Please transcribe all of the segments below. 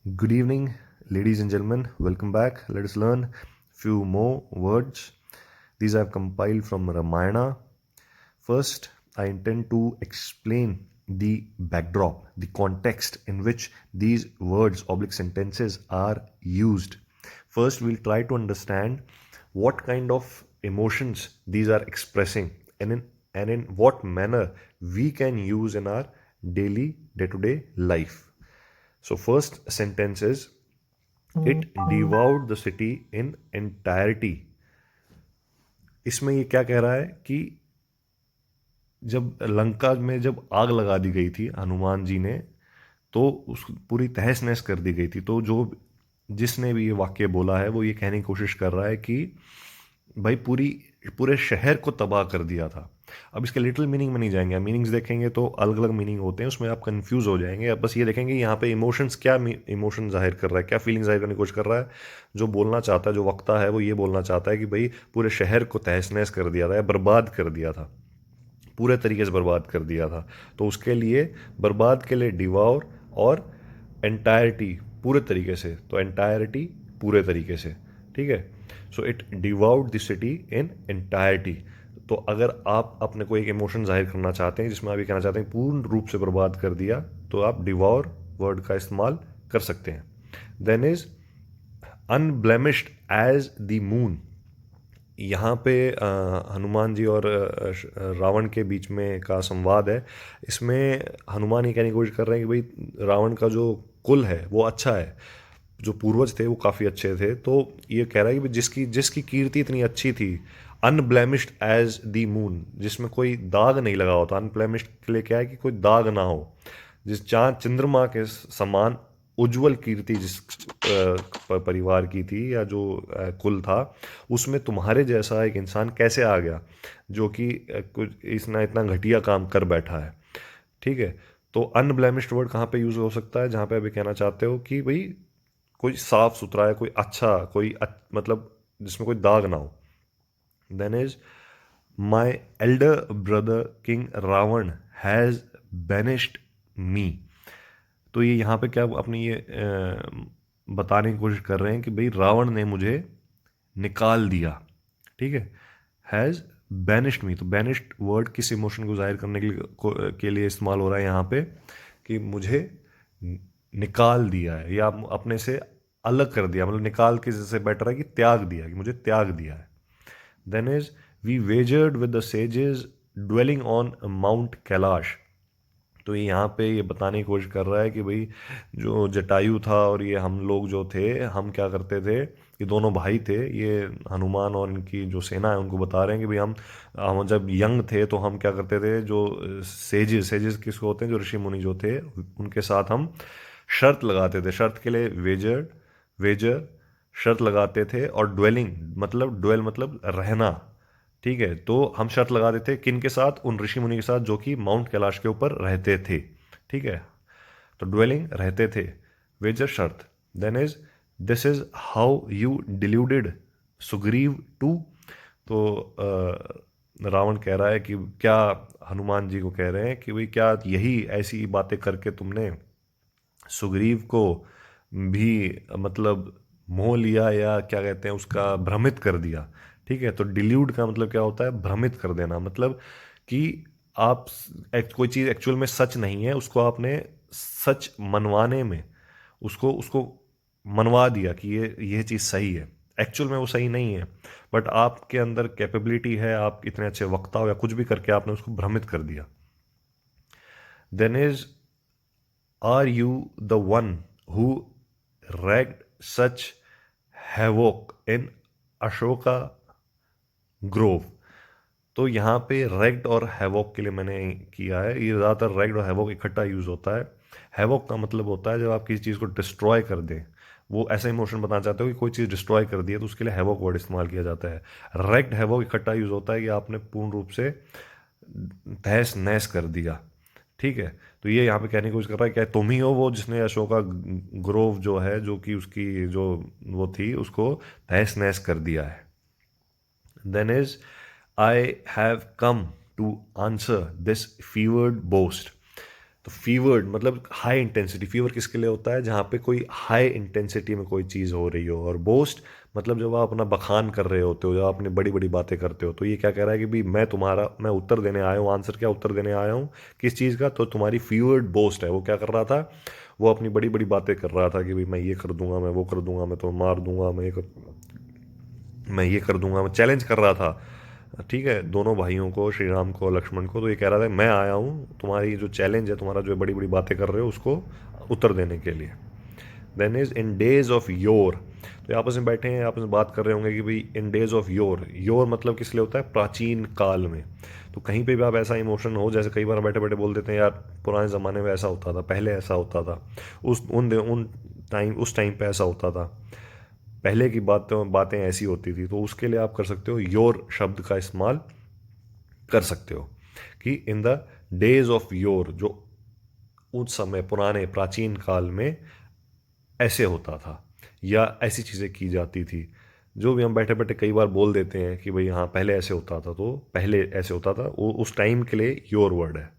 Good evening, ladies and gentlemen. Welcome back. Let us learn few more words. These I have compiled from Ramayana. First, I intend to explain the backdrop, the context in which these words oblique sentences are used. First, we'll try to understand what kind of emotions these are expressing and in what manner we can use in our daily day-to-day life. So first sentence is it devoured the city in entirety. इसमें ये क्या कह रहा है कि जब लंका में जब आग लगा दी गई थी हनुमान जी ने, तो उस पूरी तहस नहस कर दी गई थी। तो जो जिसने भी ये वाक्य बोला है वो ये कहने की कोशिश कर रहा है कि भाई पूरे शहर को तबाह कर दिया था। अब इसके लिटिल मीनिंग में नहीं जाएंगे, मीनिंग्स देखेंगे तो अलग अलग मीनिंग होते हैं, उसमें आप कंफ्यूज हो जाएंगे। अब बस ये देखेंगे यहाँ पे इमोशंस क्या इमोशन जाहिर कर रहा है, क्या फीलिंग जाहिर करने की कोशिश कर रहा है। जो बोलना चाहता है, जो वक्ता है, वो ये बोलना चाहता है कि भाई पूरे शहर को तहस नहस कर दिया था या बर्बाद कर दिया था, पूरे तरीके से बर्बाद कर दिया था। तो उसके लिए बर्बाद के लिए डिवॉर और एंटायरिटी पूरे तरीके से, तो एंटायरिटी पूरे तरीके से, ठीक है। So it devoured the city in entirety. तो अगर आप अपने को एक इमोशन जाहिर करना चाहते हैं जिसमें आप ये कहना चाहते हैं पूर्ण रूप से बर्बाद कर दिया, तो आप डिवॉर वर्ड का इस्तेमाल कर सकते हैं। Then is unblemished as the moon. यहाँ पे हनुमान जी और रावण के बीच में का संवाद है। इसमें हनुमान ये कहने की कोशिश कर रहे हैं कि भाई रावण का जो कुल है वो अच्छा है, जो पूर्वज थे वो काफ़ी अच्छे थे। तो ये कह रहा है कि भाई जिसकी जिसकी कीर्ति इतनी अच्छी थी, अनब्लेमिश्ड एज द मून, जिसमें कोई दाग नहीं लगा होता। अनब्लेमिश्ड के लिए क्या है कि कोई दाग ना हो, जिस चांद चंद्रमा के समान उज्जवल कीर्ति जिस परिवार की थी या जो कुल था, उसमें तुम्हारे जैसा एक इंसान कैसे आ गया जो कि कुछ इतना इतना घटिया काम कर बैठा है, ठीक है। तो अनब्लेमिश्ड वर्ड कहाँ पे यूज़ हो सकता है? जहाँ पे अभी कहना चाहते हो कि भाई कोई साफ सुथरा है, कोई अच्छा, मतलब जिसमें कोई दाग ना हो। Then is my elder brother king Ravana has banished me. तो ये यहाँ पे क्या अपनी ये बताने की कोशिश कर रहे हैं कि भाई रावण ने मुझे निकाल दिया, ठीक है। हैज़ बैनिश्ड मी, तो बैनिश्ड वर्ड किस इमोशन को जाहिर करने के लिए इस्तेमाल हो रहा है यहाँ पे कि मुझे निकाल दिया है या अपने से अलग कर दिया, मतलब निकाल के जैसे बेटर है कि त्याग दिया, कि मुझे त्याग दिया है। Then is we wagered with the sages dwelling on mount Kailash. तो ये यहाँ पे ये बताने की कोशिश कर रहा है कि भाई जो जटायु था और ये हम लोग जो थे, हम क्या करते थे, ये दोनों भाई थे, ये हनुमान और इनकी जो सेना है उनको बता रहे हैं कि भाई हम जब यंग थे तो हम क्या करते थे, जो सेजेस सेजेस किसको होते हैं, जो ऋषि मुनि जो थे, उनके साथ हम शर्त लगाते थे। शर्त के लिए वेजर शर्त लगाते थे, और ड्वेल मतलब रहना, ठीक है। तो हम शर्त लगा देते किन के साथ? उन ऋषि मुनि के साथ जो कि माउंट कैलाश के ऊपर रहते थे, ठीक है। तो ड्वेलिंग रहते थे, वेजर शर्त। Then is this is how you deluded Sugriva too. तो रावण कह रहा है कि क्या, हनुमान जी को कह रहे हैं कि भाई क्या यही ऐसी बातें करके तुमने सुग्रीव को भी मतलब मोह लिया, या क्या कहते हैं उसका, भ्रमित कर दिया, ठीक है। तो डिल्यूड का मतलब क्या होता है? भ्रमित कर देना, मतलब कि आप कोई चीज़ एक्चुअल में सच नहीं है, उसको आपने सच मनवाने में उसको उसको मनवा दिया कि ये चीज़ सही है। एक्चुअल में वो सही नहीं है, बट आपके अंदर कैपेबिलिटी है, आप इतने अच्छे वक्ता हो या कुछ भी करके आपने उसको भ्रमित कर दिया। Then is are you the one who wreaked such havoc in Ashoka grove. तो यहाँ पे रेग्ड और हैवोक के लिए मैंने किया है, ये ज़्यादातर रेग्ड और हैवोक इकट्ठा यूज़ होता है। हैवोक का मतलब होता है जब आप किसी चीज़ को डिस्ट्रॉय कर दें, वो ऐसा इमोशन बताना चाहते हो कि कोई चीज़ डिस्ट्रॉय कर दी है, तो उसके लिए हैवोक वर्ड इस्तेमाल किया जाता है। रेग्ड हैवोक इकट्ठा यूज़ होता है कि आपने पूर्ण रूप से तहस नहस कर दिया, ठीक है। तो ये यहाँ पे कहने की कोशिश कर रहा है क्या तुम ही हो वो जिसने अशोका ग्रोव जो है, जो कि उसकी जो वो थी, उसको तहस नहस कर दिया है। Then is I have come to answer this fevered boast. तो फीवर्ड मतलब हाई इंटेंसिटी, फीवर किसके लिए होता है, जहाँ पे कोई हाई इंटेंसिटी में कोई चीज़ हो रही हो। और बोस्ट मतलब जब आप अपना बखान कर रहे होते हो, जब आप अपनी बड़ी बड़ी बातें करते हो, तो ये क्या कह रहा है कि भाई मैं उत्तर देने आया हूँ, आंसर क्या उत्तर देने आया हूँ किस चीज़ का, तो तुम्हारी फीवर्ड बोस्ट है। वो क्या कर रहा था, वो अपनी बड़ी बड़ी बातें कर रहा था कि भाई मैं ये कर दूंगा, मैं वो कर दूंगा, मैं तो मार दूंगा, मैं ये कर दूंगा, मैं चैलेंज कर रहा था। ठीक है, दोनों भाइयों को, श्री राम को, लक्ष्मण को। तो ये कह रहा था मैं आया हूँ तुम्हारी जो चैलेंज है, तुम्हारा जो बड़ी बड़ी बातें कर रहे हो उसको उत्तर देने के लिए। Then is in days of yore, तो आपस में बैठे हैं, आपस में बात कर रहे होंगे कि भाई इन डेज ऑफ योर, योर मतलब किस लिए होता है, प्राचीन काल में। तो कहीं पे भी आप ऐसा इमोशन हो, जैसे कई बार बैठे बैठे बोल देते हैं यार पुराने ज़माने में ऐसा होता था, पहले ऐसा होता था, उस टाइम पे ऐसा होता था, पहले की बातें ऐसी होती थी। तो उसके लिए आप कर सकते हो योर शब्द का इस्तेमाल कर सकते हो कि in the days of your, जो उस समय पुराने प्राचीन काल में ऐसे होता था या ऐसी चीज़ें की जाती थी। जो भी हम बैठे बैठे कई बार बोल देते हैं कि भाई हाँ पहले ऐसे होता था, तो पहले ऐसे होता था, वो उस टाइम के लिए योर वर्ड है।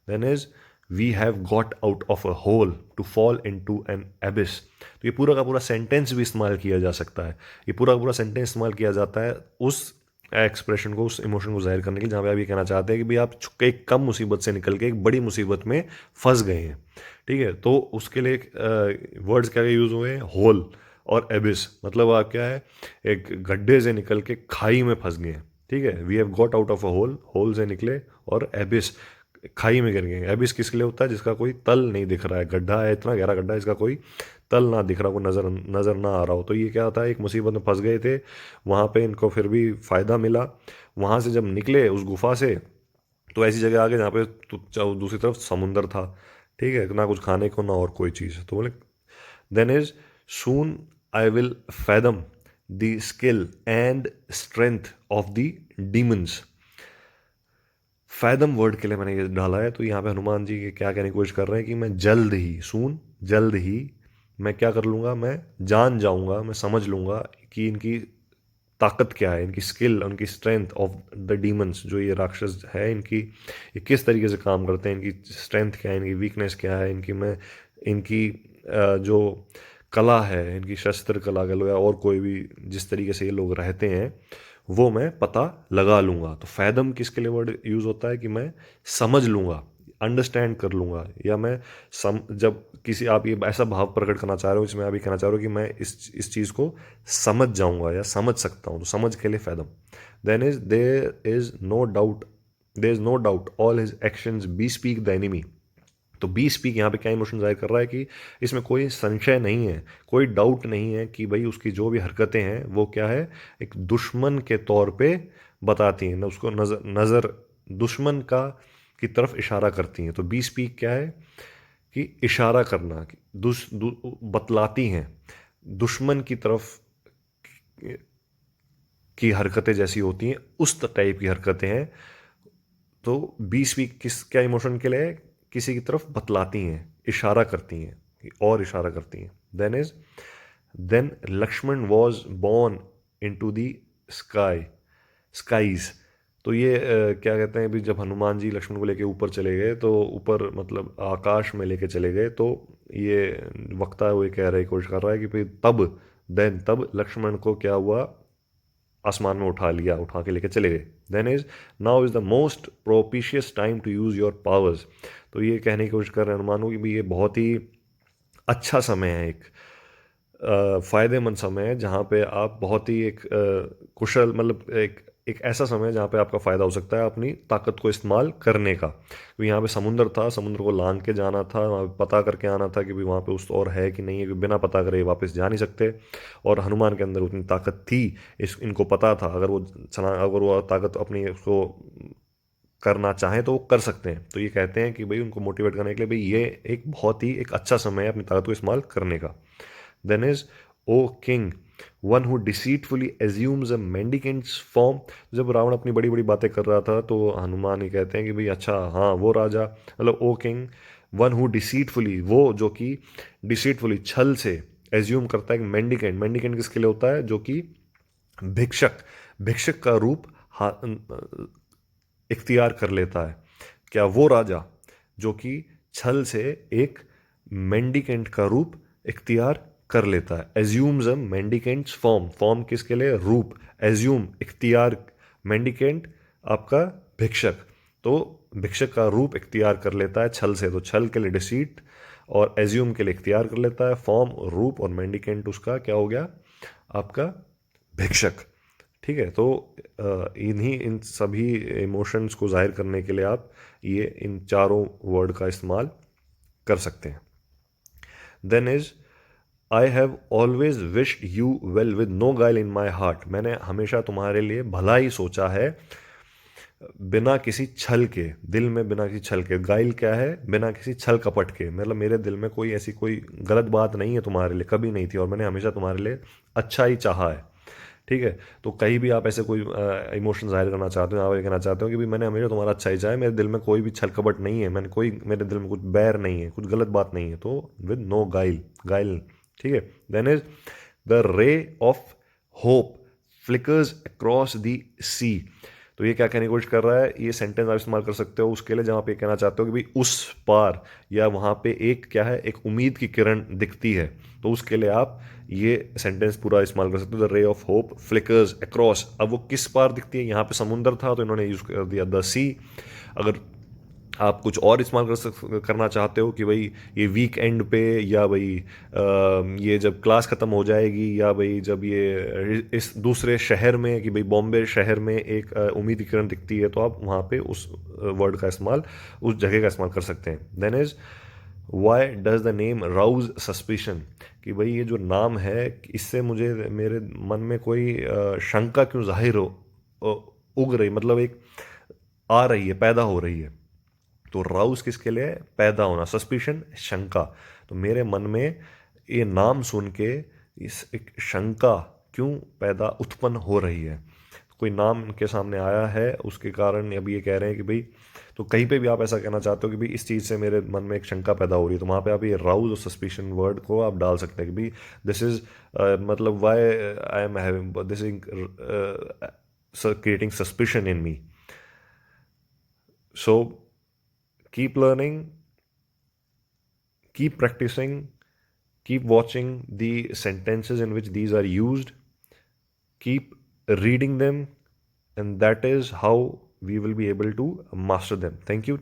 Then is we have got out of a hole to fall into an abyss. तो ये पूरा का पूरा सेंटेंस भी इस्तेमाल किया जा सकता है। ये पूरा का पूरा सेंटेंस इस्तेमाल किया जाता है उस एक्सप्रेशन को, उस इमोशन को जाहिर करने के लिए, जहाँ पे आप ये कहना चाहते हैं कि भाई आप एक कम मुसीबत से निकल के एक बड़ी मुसीबत में फंस गए हैं। ठीक है, तो उसके लिए वर्ड्स क्या यूज़ हुए हैं, होल और एबिस। मतलब आप क्या है, एक गड्ढे से निकल के खाई में फंस गए हैं। ठीक है, we have got out of a hole, hole से निकले, और एबिस खाई में गिर गए। एबिस किसके लिए होता है, जिसका कोई तल नहीं दिख रहा है, गड्ढा है, इतना गहरा गड्ढा है, इसका कोई तल ना दिख रहा, कोई नज़र नज़र ना आ रहा हो। तो ये क्या होता है, एक मुसीबत में फंस गए थे, वहाँ पे इनको फिर भी फ़ायदा मिला। वहाँ से जब निकले उस गुफा से, तो ऐसी जगह आ गए जहाँ पे दूसरी तरफ समुंदर था। ठीक है, ना कुछ खाने को ना और कोई चीज़। तो बोले then is soon I will fathom the skill and strength of the demons. Fathom word के लिए मैंने ये डाला है, तो यहाँ पे हनुमान जी के क्या कहने की कोशिश कर रहे हैं कि मैं जल्द ही, सून जल्द ही, मैं क्या कर लूँगा, मैं जान जाऊँगा, मैं समझ लूँगा कि इनकी ताकत क्या है, इनकी स्किल, उनकी स्ट्रेंथ ऑफ द डीमंस, जो ये राक्षस है, इनकी ये किस तरीके से काम करते हैं, इनकी स्ट्रेंथ क्या है, इनकी वीकनेस क्या है, इनकी जो कला है, इनकी शस्त्र कला कह लो या और कोई भी, जिस तरीके से ये लोग रहते हैं, वो मैं पता लगा लूँगा। तो फैदम किसके लिए वर्ड यूज़ होता है कि मैं समझ लूँगा, अंडरस्टैंड कर लूँगा, या मैं जब किसी आप ये ऐसा भाव प्रकट करना चाह रहे हो जिसमें आप ये कहना चाह रहे हो कि मैं इस चीज़ को समझ जाऊँगा या समझ सकता हूँ, तो समझ के लिए fathom. Then is there is no doubt all his actions bespeak the enemy. तो बी स्पीक यहाँ पे क्या इमोशन जाहिर कर रहा है कि इसमें कोई संशय नहीं है, कोई डाउट नहीं है कि भाई उसकी जो भी हरकतें हैं वो क्या है, एक दुश्मन के तौर पे बताती हैं, उसको नजर नज़र दुश्मन का की तरफ इशारा करती हैं। तो बी स्पीक क्या है कि इशारा करना, कि बतलाती हैं दुश्मन की तरफ की हरकतें जैसी होती हैं, उस टाइप की हरकतें हैं। तो बीस भी किस क्या इमोशन के लिए, किसी की तरफ बतलाती हैं, इशारा करती हैं और इशारा करती हैं। Then Lakshman was born into the skies. तो ये क्या कहते हैं भी, जब हनुमान जी लक्ष्मण को लेके ऊपर चले गए, तो ऊपर मतलब आकाश में लेके चले गए, तो ये वक्ता वो कह रहे कोशिश कर रहा है कि भाई तब लक्ष्मण को क्या हुआ, आसमान में उठा लिया, उठा के लेके चले गए। Then is now is the most propitious time to use your powers. तो ये कहने की कोशिश कर रहे हैं हनुमान को कि भाई ये बहुत ही अच्छा समय है, एक फ़ायदेमंद समय है, जहाँ पे आप बहुत ही एक कुशल, मतलब एक ऐसा समय है जहाँ पे आपका फ़ायदा हो सकता है अपनी ताकत को इस्तेमाल करने का। तो यहाँ पे समुंदर था, समुद्र को लांग के जाना था, वहाँ पे पता करके आना था कि भाई वहाँ पे उस और है कि नहीं है, क्योंकि बिना पता करे वापस जा नहीं सकते। और हनुमान के अंदर उतनी ताकत थी, इनको पता था, अगर वो ताकत अपनी उसको करना चाहें तो वो कर सकते हैं। तो ये कहते हैं कि भाई उनको मोटिवेट करने के लिए भाई ये एक बहुत ही एक अच्छा समय है अपनी ताकत को इस्तेमाल करने का। Then is O king one who deceitfully assumes a mendicant's form. जब रावण अपनी बड़ी बड़ी बातें कर रहा था, तो हनुमान ही कहते हैं कि भाई अच्छा हाँ वो राजा, मतलब O king one who deceitfully, वो जो कि डिसीटफुली छल से एज्यूम करता है कि मेंडिकेंट, मेंडिकेंट किसके लिए होता है, जो कि भिक्षक, भिक्षक का रूप इख्तियार कर लेता है। क्या वो राजा जो कि छल से एक मेंडिकेंट का रूप इख्तियार कर लेता है। Assumes a mendicant's form, form किसके लिए, रूप, एज्यूम इख्तियार, मेंडिकेंट आपका भिक्षक, तो भिक्षक का रूप इख्तियार कर लेता है छल से, तो छल के लिए डिसीट और एज्यूम के लिए इख्तियार कर लेता है फॉर्म, रूप, और मेंडिकेंट उसका क्या हो गया आपका भिक्षक। ठीक है, तो इन सभी इमोशंस को जाहिर करने के लिए आप ये इन चारों वर्ड का इस्तेमाल कर सकते हैं। Then is I have always wished you well with no guile in my heart, मैंने हमेशा तुम्हारे लिए भला ही सोचा है बिना किसी छल के, दिल में बिना किसी छल के, गाइल क्या है, बिना किसी छल कपट के, मतलब मेरे दिल में कोई ऐसी कोई गलत बात नहीं है तुम्हारे लिए, कभी नहीं थी, और मैंने हमेशा तुम्हारे लिए अच्छा ही चाहा है। ठीक है, तो कहीं भी आप ऐसे कोई इमोशन जाहिर करना चाहते हो, आप ये कहना चाहते हो कि भाई मैंने हमेशा तुम्हारा अच्छा ही चाहा है, मेरे दिल में कोई भी छल कपट नहीं है, मैंने कोई, मेरे दिल में कुछ बैर नहीं है, कुछ गलत बात नहीं है, तो विद नो गाइल, गाइल। ठीक है, then is the ray of hope flickers across the sea, तो ये क्या कहने की कोशिश कर रहा है, ये सेंटेंस आप इस्तेमाल कर सकते हो उसके लिए जहाँ पे कहना चाहते हो कि भाई उस पार, या वहाँ पे एक क्या है, एक उम्मीद की किरण दिखती है, तो उसके लिए आप ये सेंटेंस पूरा इस्तेमाल कर सकते हो, the ray of hope flickers across. अब वो किस पार दिखती है, यहाँ पे समुंदर था तो इन्होंने यूज कर दिया द सी। अगर आप कुछ और इस्तेमाल करना चाहते हो कि भाई ये वीक एंड पे, या भाई ये जब क्लास ख़त्म हो जाएगी, या भाई जब ये इस दूसरे शहर में, कि भाई बॉम्बे शहर में एक उम्मीद की किरण दिखती है, तो आप वहाँ पे उस वर्ड का इस्तेमाल, उस जगह का इस्तेमाल कर सकते हैं। Then is why does the name rouse suspicion, कि भाई ये जो नाम है इससे मुझे, मेरे मन में कोई शंका क्यों जाहिर हो, उग रही, मतलब एक आ रही है, पैदा हो रही है, तो राउस किसके लिए, पैदा होना, सस्पिशन शंका, तो मेरे मन में ये नाम सुन के इस एक शंका क्यों पैदा उत्पन्न हो रही है, कोई नाम इनके सामने आया है उसके कारण अभी ये कह रहे हैं कि भाई, तो कहीं पे भी आप ऐसा कहना चाहते हो कि भाई इस चीज़ से मेरे मन में एक शंका पैदा हो रही है, तो वहाँ पे आप ये राउज और सस्पिशन वर्ड को आप डाल सकते हैं कि भाई दिस इज, मतलब why I am having this is creating suspicion in me. So keep learning, keep practicing, keep watching the sentences in which these are used, keep reading them, and that is how we will be able to master them. Thank you.